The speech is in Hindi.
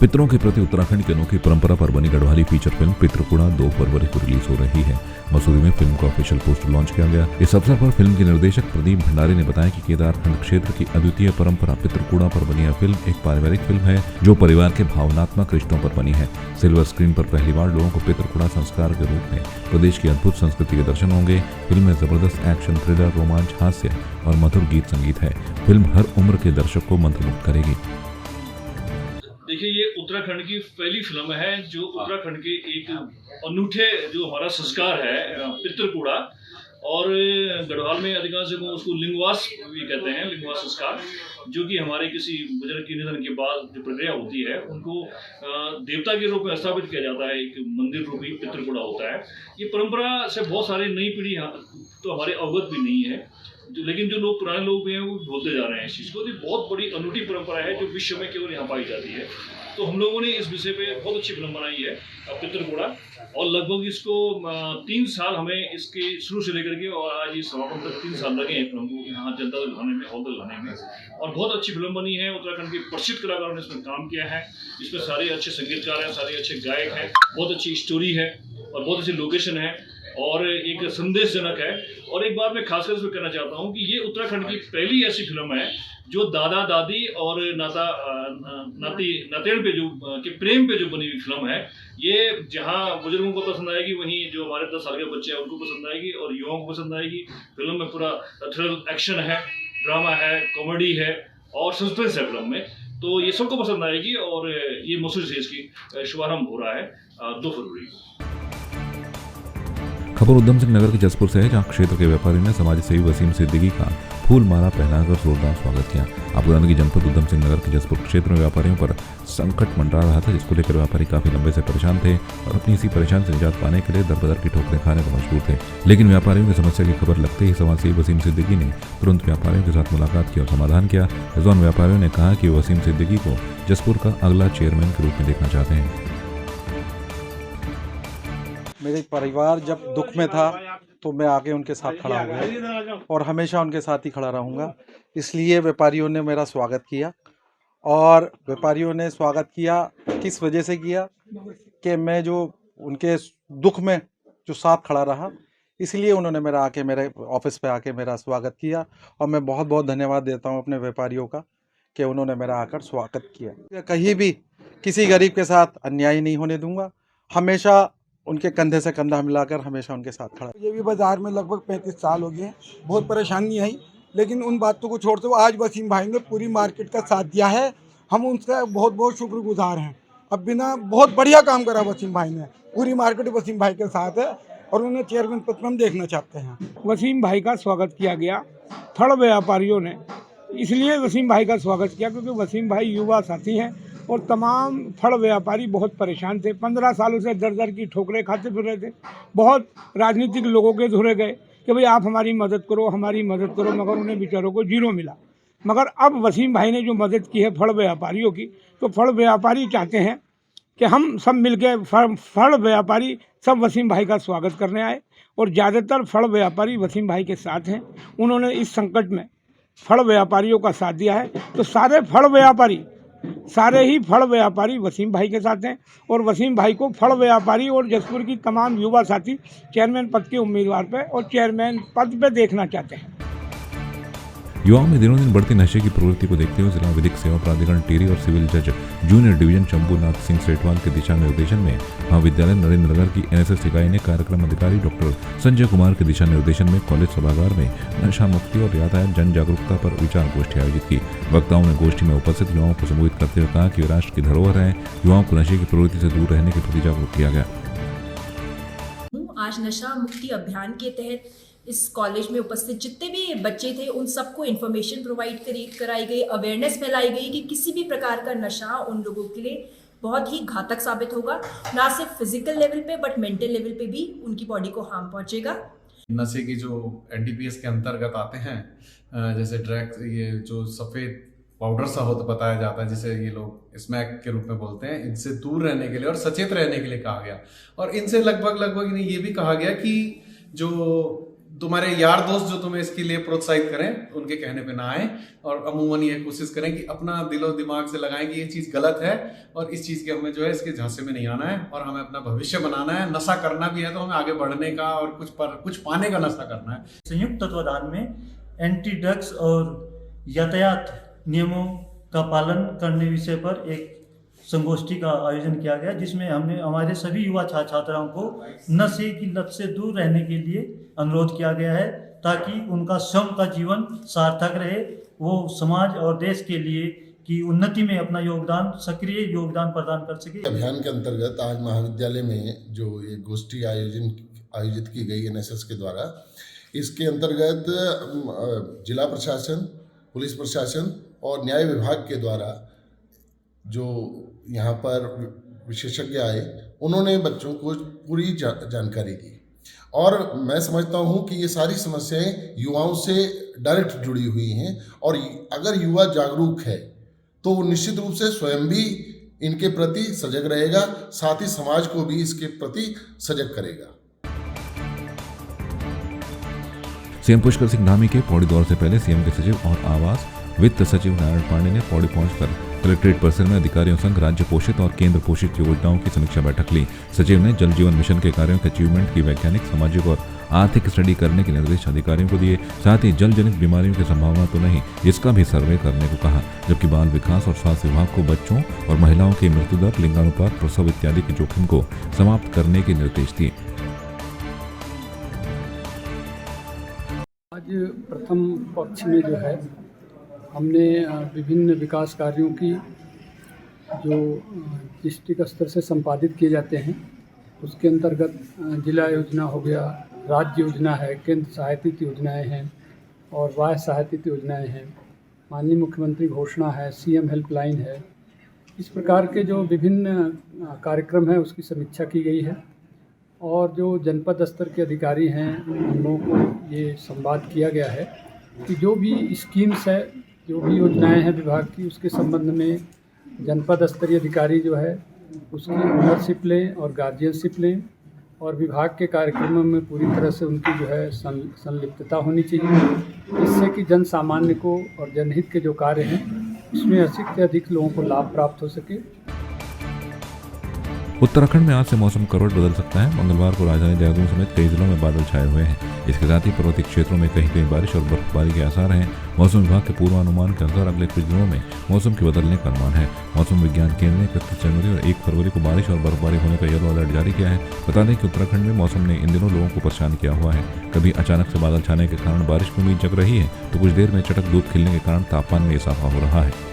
पितरों के प्रति उत्तराखंड की अनोखी परंपरा पर बनी गढ़वाली फीचर फिल्म पितृकुड़ा 2 फरवरी को रिलीज हो रही है। मसूरी में फिल्म का ऑफिशियल पोस्टर लॉन्च किया गया। इस अवसर पर फिल्म के निर्देशक प्रदीप भंडारी ने बताया कि केदारखंड क्षेत्र की अद्वितीय परंपरा पितृकुड़ा पर बनी यह फिल्म एक पारिवारिक फिल्म है जो परिवार के भावनात्मक रिश्तों पर बनी है। सिल्वर स्क्रीन पर पहली बार लोगों को पितृकुड़ा संस्कार के रूप में प्रदेश की अद्भुत संस्कृति के दर्शन होंगे। फिल्म में जबरदस्त एक्शन, थ्रिलर, रोमांच, हास्य और मधुर गीत संगीत है। फिल्म हर उम्र के दर्शक को मंत्रमुग्ध करेगी। देखिए, ये उत्तराखंड की पहली फिल्म है जो उत्तराखंड के एक अनूठे जो हमारा संस्कार है पितृकुड़ा, और गढ़वाल में अधिकांश जगह उसको लिंगवास भी कहते हैं, लिंगवास संस्कार, जो कि हमारे किसी बुजुर्ग के निधन के बाद जो प्रक्रिया होती है उनको देवता के रूप में स्थापित किया जाता है। एक मंदिर रूपी पितृकुड़ा होता है। ये परंपरा से बहुत सारी नई पीढ़ी तो हमारे अवगत भी नहीं है, लेकिन जो लोग पुराने लोग भी हैं वो भूलते जा रहे हैं इस चीज़ को। तो बहुत बड़ी अनूठी परंपरा है जो विश्व में केवल यहाँ पाई जाती है। तो हम लोगों ने इस विषय पे बहुत अच्छी फिल्म बनाई है पितृकुड़ा, और लगभग इसको 3 साल हमें इसके शुरू से लेकर के और आज ये समापन तक 3 साल लगे हैं फिल्म को यहाँ जनता तक लाने में, हॉल तक लाने में। और बहुत अच्छी फिल्म बनी है। उत्तराखंड के प्रसिद्ध कलाकारों ने इसमें काम किया है। इसमें सारे अच्छे संगीतकार हैं, सारे अच्छे गायक हैं, बहुत अच्छी स्टोरी है और बहुत अच्छी लोकेशन है और एक संदेशजनक है। और एक बात मैं खासकर इसमें कहना चाहता हूँ कि ये उत्तराखंड की पहली ऐसी फिल्म है जो दादा दादी और नाती नातेड़ पे जो के प्रेम पे जो बनी हुई फिल्म है। ये जहाँ बुजुर्गों को पसंद आएगी वहीं जो हमारे 10 साल के बच्चे हैं उनको पसंद आएगी और युवाओं को पसंद आएगी। फिल्म में पूरा थ्रिल, एक्शन है, ड्रामा है, कॉमेडी है और सस्पेंस है फिल्म में, तो ये सबको पसंद आएगी। और ये मसूरी से इसकी शुभारंभ हो रहा है 2 फरवरी को। खबर उधम सिंह नगर के जसपुर से है, जहां क्षेत्र के व्यापारी ने समाज सेवी वसीम सिद्दीकी का फूल माला पहनाकर जोरदार स्वागत किया। आपको बता दें कि जनपद उधम सिंह नगर के जसपुर क्षेत्र में व्यापारियों पर संकट मंडरा रहा था, जिसको लेकर व्यापारी काफी लंबे से परेशान थे और अपनी इसी परेशानी से निजात पाने के लिए दर बदर की ठोकरें खाने को मजबूर थे। लेकिन व्यापारियों की समस्या की खबर लगते ही समाज सेवी वसीम सिद्दीकी ने तुरंत व्यापारियों के साथ मुलाकात की और समाधान किया। इस दौरान व्यापारियों ने कहा कि वसीम सिद्दीकी को जसपुर का अगला चेयरमैन के रूप में देखना चाहते हैं। मेरे परिवार जब दुख में था तो मैं आके उनके साथ खड़ा हो गया और हमेशा उनके साथ ही खड़ा रहूँगा। इसलिए व्यापारियों ने मेरा स्वागत किया। और व्यापारियों ने स्वागत किया किस वजह से किया कि मैं जो उनके दुख में जो साथ खड़ा रहा, इसलिए उन्होंने मेरे ऑफिस पे आके मेरा स्वागत किया। और मैं बहुत बहुत धन्यवाद देता हूँ अपने व्यापारियों का कि उन्होंने मेरा आकर स्वागत किया। कहीं भी किसी गरीब के साथ अन्याय नहीं होने दूंगा। हमेशा उनके कंधे से कंधा मिलाकर हमेशा उनके साथ खड़ा। ये भी बाज़ार में लगभग 35 साल हो गए, बहुत परेशानी आई, लेकिन उन बातों को छोड़ते हुए आज वसीम भाई ने पूरी मार्केट का साथ दिया है। हम उनका बहुत बहुत शुक्रगुजार हैं। अब बिना बहुत बढ़िया काम करा वसीम भाई ने, पूरी मार्केट वसीम भाई के साथ है और उन्हें चेयरमैन पद पर हम देखना चाहते हैं। वसीम भाई का स्वागत किया गया फल व्यापारियों ने, इसलिए वसीम भाई का स्वागत किया क्योंकि वसीम भाई युवा साथी हैं और तमाम फल व्यापारी बहुत परेशान थे। 15 सालों से दर दर की ठोकरें खाते फिर रहे थे। बहुत राजनीतिक लोगों के धुरे गए कि भाई आप हमारी मदद करो, हमारी मदद करो, मगर उन्हें बेचारों को जीरो मिला। मगर अब वसीम भाई ने जो मदद की है फल व्यापारियों की, तो फल व्यापारी चाहते हैं कि हम सब मिलकर फल व्यापारी सब वसीम भाई का स्वागत करने आए। और ज़्यादातर फल व्यापारी वसीम भाई के साथ हैं। उन्होंने इस संकट में फल व्यापारियों का साथ दिया है। तो सारे ही फल व्यापारी वसीम भाई के साथ हैं और वसीम भाई को फल व्यापारी और जसपुर की तमाम युवा साथी चेयरमैन पद के उम्मीदवार पे और चेयरमैन पद पे देखना चाहते हैं। युवाओं में दिनों दिन बढ़ती नशे की प्रवृत्ति को देखते हुए जिला विधिक सेवा प्राधिकरण टिहरी और सिविल जज जूनियर डिवीजन शंभूनाथ सिंह सेठवाल के दिशा निर्देशन में महाविद्यालय नरेंद्र नगर की एनएसएस इकाई ने कार्यक्रम अधिकारी डॉक्टर संजय कुमार के दिशा निर्देशन में कॉलेज सभागार में नशा मुक्ति और यातायात जन जागरूकता पर विचार गोष्ठी आयोजित की। वक्ताओं ने गोष्ठी में उपस्थित युवाओं को संबोधित करते हुए कहा कि राष्ट्र की धरोहर है। युवाओं को नशे की प्रवृत्ति से दूर रहने के प्रति जागरूक किया गया। आज नशा मुक्ति अभियान के तहत इस कॉलेज में उपस्थित जितने भी बच्चे थे उन सबको इन्फॉर्मेशन प्रोवाइड कराई गई, अवेयरनेस फैलाई गई कि किसी भी प्रकार का नशा उन लोगों के लिए बहुत ही घातक साबित होगा, ना सिर्फ फिजिकल लेवल पे बट मेंटल लेवल पे भी उनकी बॉडी को हार्म पहुंचेगा। नशे की जो एनडीपीएस के अंतर्गत आते हैं, जैसे ड्रग्स, ये जो सफ़ेद पाउडर सा होता बताया जाता है जिसे ये लोग स्मैक के रूप में बोलते हैं, इनसे दूर रहने के लिए और सचेत रहने के लिए कहा गया। और इनसे लगभग इन्हें ये भी कहा गया कि जो तुम्हारे यार दोस्त जो तुम्हें इसके लिए प्रोत्साहित करें उनके कहने पे ना आए, और अमूमन ये कोशिश करें कि अपना दिलो दिमाग से लगाएं कि ये चीज़ गलत है और इस चीज़ के हमें जो है इसके झांसे में नहीं आना है और हमें अपना भविष्य बनाना है। नशा करना भी है तो हमें आगे बढ़ने का और कुछ पाने का नशा करना है। संयुक्त तत्वाधान में एंटी ड्रग्स और यातायात नियमों का पालन करने विषय पर एक संगोष्ठी का आयोजन किया गया, जिसमें हमने हमारे सभी युवा छात्र छात्राओं को नशे की लत से दूर रहने के लिए अनुरोध किया गया है, ताकि उनका स्वयं का जीवन सार्थक रहे, वो समाज और देश के लिए की उन्नति में अपना योगदान, सक्रिय योगदान प्रदान कर सके। अभियान के अंतर्गत आज महाविद्यालय में जो ये गोष्ठी आयोजित की गई NSS के द्वारा, इसके अंतर्गत जिला प्रशासन, पुलिस प्रशासन और न्याय विभाग के द्वारा जो यहाँ पर विशेषज्ञ आए, उन्होंने बच्चों को पूरी जानकारी दी। और मैं समझता हूँ कि ये सारी समस्याएं युवाओं से डायरेक्ट जुड़ी हुई हैं, और अगर युवा जागरूक है तो वो निश्चित रूप से स्वयं भी इनके प्रति सजग रहेगा, साथ ही समाज को भी इसके प्रति सजग करेगा। सीएम पुष्कर सिंह धामी के पौड़ी दौरे से पहले सीएम के सचिव और आवास वित्त सचिव नारायण पांडे ने पौड़ी पहुंचकर कलेक्ट्रेट परिसर में अधिकारियों संग राज्य पोषित और केंद्र पोषित योजनाओं की समीक्षा बैठक ली। सचिव ने जल जीवन मिशन के कार्यों के अचीवमेंट की वैज्ञानिक, सामाजिक और आर्थिक स्टडी करने के निर्देश अधिकारियों को दिए। साथ ही जल जनित बीमारियों की संभावना तो नहीं, इसका भी सर्वे करने को कहा। जबकि बाल विकास और स्वास्थ्य विभाग को बच्चों और महिलाओं की मृत्यु दर, लिंगानुपात, प्रसव इत्यादि के जोखिम को समाप्त करने के निर्देश दिए। आज प्रथम पक्ष में जो है हमने विभिन्न विकास कार्यों की जो डिस्ट्रिक्ट स्तर से संपादित किए जाते हैं, उसके अंतर्गत जिला योजना हो गया, राज्य योजना है, केंद्र सहायतित योजनाएं हैं और बाह्य सहायतित योजनाएं हैं, माननीय मुख्यमंत्री घोषणा है, सीएम हेल्पलाइन है। इस प्रकार के जो विभिन्न कार्यक्रम हैं उसकी समीक्षा की गई है, और जो जनपद स्तर के अधिकारी हैं उन लोगों को ये संवाद किया गया है कि जो भी स्कीम्स है, जो भी योजनाएं हैं विभाग की, उसके संबंध में जनपद स्तरीय अधिकारी जो है उसकी ओनरशिप लें और गार्जियनशिप लें, और विभाग के कार्यक्रमों में पूरी तरह से उनकी जो है संलिप्तता होनी चाहिए, जिससे कि जन सामान्य को और जनहित के जो कार्य हैं उसमें अधिक से अधिक लोगों को लाभ प्राप्त हो सके। उत्तराखंड में आज से मौसम करवट बदल सकता है। मंगलवार को राजधानी देहरादून समेत कई जिलों में बादल छाए हुए हैं। इसके साथ ही पर्वतीय क्षेत्रों में कहीं कहीं बारिश और बर्फबारी के आसार हैं। मौसम विभाग के पूर्वानुमान के अनुसार अगले कुछ दिनों में मौसम के बदलने का अनुमान है। मौसम विज्ञान केंद्र ने 31 जनवरी और 1 फरवरी को बारिश और बर्फबारी होने का येलो अलर्ट जारी किया है। बता दें कि उत्तराखंड में मौसम ने इन दिनों लोगों को परेशान किया हुआ है। कभी अचानक से बादल छाने के कारण बारिश की उम्मीद जग रही है, तो कुछ देर में चटक धूप खिलने के कारण तापमान में इजाफा हो रहा है।